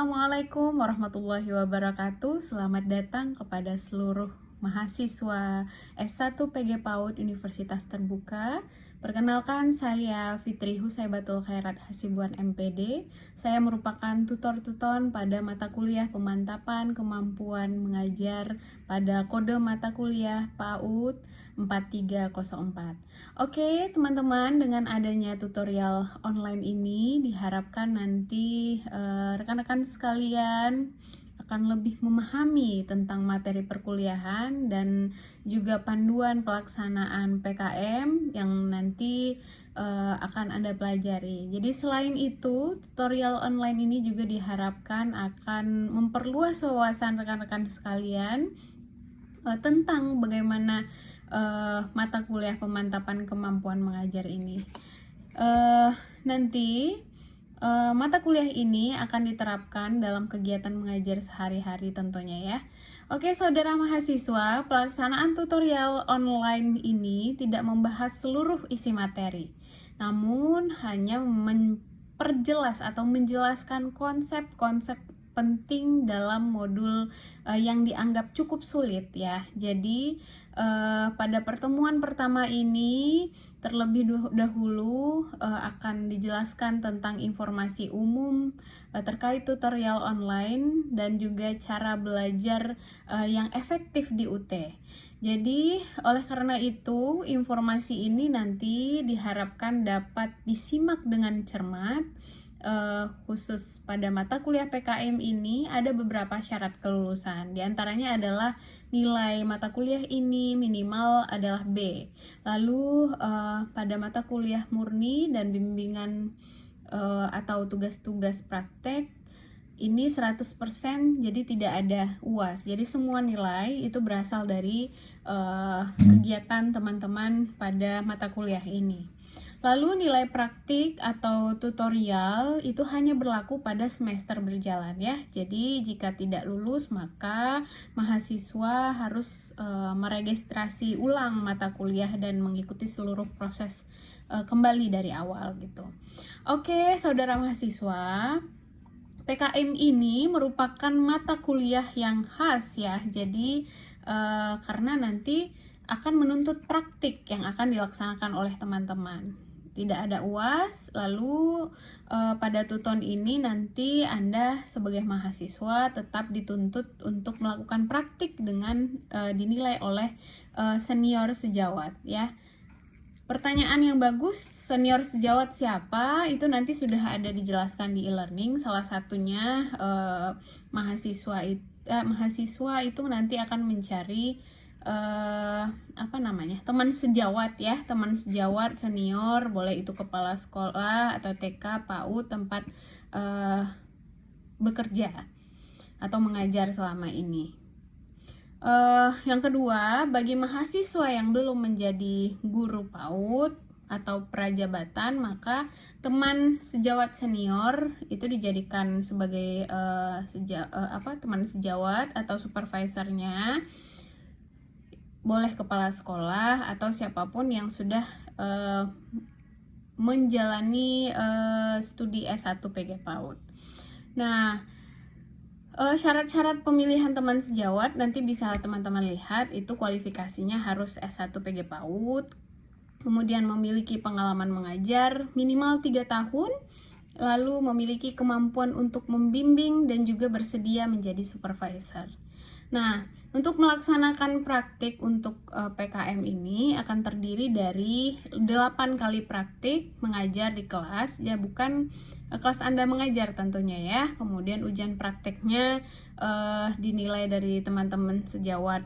Assalamualaikum warahmatullahi wabarakatuh. Selamat datang kepada seluruh mahasiswa S1 PG PAUD Universitas Terbuka. Perkenalkan, saya Fitri Husaibatul Khairat Hasibuan MPD. Saya merupakan tutor-tutor pada mata kuliah pemantapan kemampuan mengajar pada kode mata kuliah PAUD 4304. Oke, teman-teman, dengan adanya tutorial online ini diharapkan nanti rekan-rekan sekalian akan lebih memahami tentang materi perkuliahan dan juga panduan pelaksanaan PKM yang nanti akan Anda pelajari. Jadi selain itu, tutorial online ini juga diharapkan akan memperluas wawasan rekan-rekan sekalian tentang bagaimana mata kuliah pemantapan kemampuan mengajar ini. Nanti mata kuliah ini akan diterapkan dalam kegiatan mengajar sehari-hari tentunya ya. Oke, saudara mahasiswa, pelaksanaan tutorial online ini tidak membahas seluruh isi materi, namun hanya memperjelas atau menjelaskan konsep-konsep penting dalam modul yang dianggap cukup sulit ya. Jadi pada pertemuan pertama ini terlebih dahulu akan dijelaskan tentang informasi umum terkait tutorial online dan juga cara belajar yang efektif di UT. Jadi oleh karena itu informasi ini nanti diharapkan dapat disimak dengan cermat. Khusus pada mata kuliah PKM ini ada beberapa syarat kelulusan. Di antaranya adalah nilai mata kuliah ini minimal adalah B. Lalu pada mata kuliah murni dan bimbingan atau tugas-tugas praktek ini 100%, jadi tidak ada UAS. Jadi semua nilai itu berasal dari kegiatan teman-teman pada mata kuliah ini. Lalu nilai praktik atau tutorial itu hanya berlaku pada semester berjalan ya. Jadi jika tidak lulus maka mahasiswa harus meregistrasi ulang mata kuliah dan mengikuti seluruh proses kembali dari awal gitu. Oke, saudara mahasiswa, PKM ini merupakan mata kuliah yang khas ya. Jadi karena nanti akan menuntut praktik yang akan dilaksanakan oleh teman-teman. Tidak ada UAS, lalu pada tuton ini nanti Anda sebagai mahasiswa tetap dituntut untuk melakukan praktik dengan dinilai oleh senior sejawat ya. Pertanyaan yang bagus, senior sejawat siapa? Itu nanti sudah ada dijelaskan di e-learning. Salah satunya mahasiswa itu nanti akan mencari teman sejawat ya, teman sejawat senior, boleh itu kepala sekolah atau TK, PAUD, tempat bekerja atau mengajar selama ini. Yang kedua, bagi mahasiswa yang belum menjadi guru PAUD atau prajabatan, maka teman sejawat senior itu dijadikan sebagai teman sejawat atau supervisornya. Boleh kepala sekolah atau siapapun yang sudah menjalani studi S1 PG PAUD. Nah, syarat-syarat pemilihan teman sejawat nanti bisa teman-teman lihat, itu kualifikasinya harus S1 PG PAUD, kemudian memiliki pengalaman mengajar minimal 3 tahun, lalu memiliki kemampuan untuk membimbing dan juga bersedia menjadi supervisor. Nah, untuk melaksanakan praktik untuk PKM ini akan terdiri dari 8 kali praktik mengajar di kelas, ya bukan kelas Anda mengajar tentunya ya. Kemudian ujian prakteknya dinilai dari teman-teman sejawat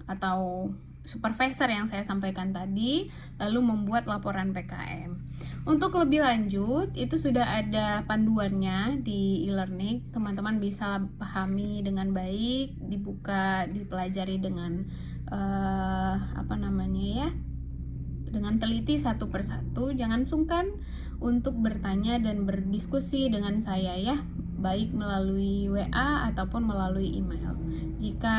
atau supervisor yang saya sampaikan tadi, lalu membuat laporan PKM. Untuk lebih lanjut, itu sudah ada panduannya di e-learning, teman-teman bisa pahami dengan baik, dibuka, dipelajari dengan dengan teliti satu persatu. Jangan sungkan untuk bertanya dan berdiskusi dengan saya ya. baik melalui WA ataupun melalui email jika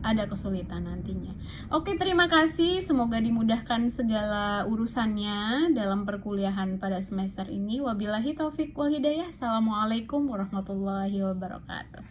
ada kesulitan nantinya. Oke, terima kasih. Semoga dimudahkan segala urusannya dalam perkuliahan pada semester ini. Wabillahi taufik wal hidayah. Assalamualaikum warahmatullahi wabarakatuh.